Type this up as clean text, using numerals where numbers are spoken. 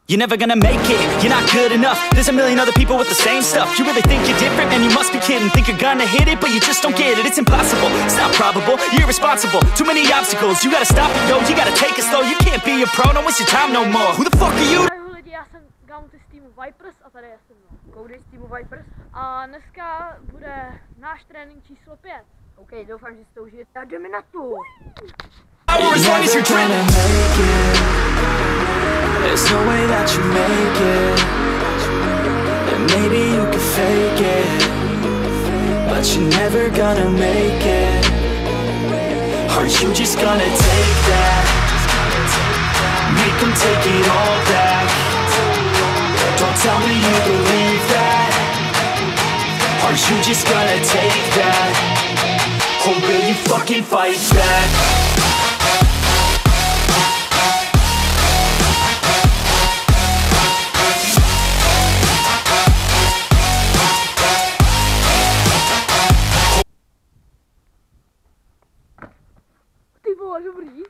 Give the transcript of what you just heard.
You're never gonna make it, you're not good enough. There's a million other people with the same stuff. You really think you're different? Man, you must be kidding. Think you're gonna hit it, but you just don't get it. It's impossible, it's not probable, you're irresponsible. Too many obstacles, you gotta stop it, yo. You gotta take it slow, you can't be a pro. Don't waste your time no more. Who the fuck are you? Ahoj lidi, já jsem Gamutis z týmu Vipers a tady jsem Koudy z týmu Vipers. A dneska bude náš trénink číslo 5. OK, doufám, že si to užijete a jdeme na to. As long as you're trying to make it, there's no way that you make it. And maybe you can fake it, but you're never gonna make it. Are you just gonna take that? Make them take it all back. Don't tell me you believe that. Are you just gonna take that? Or will you fucking fight back? Ty vole, dobrý.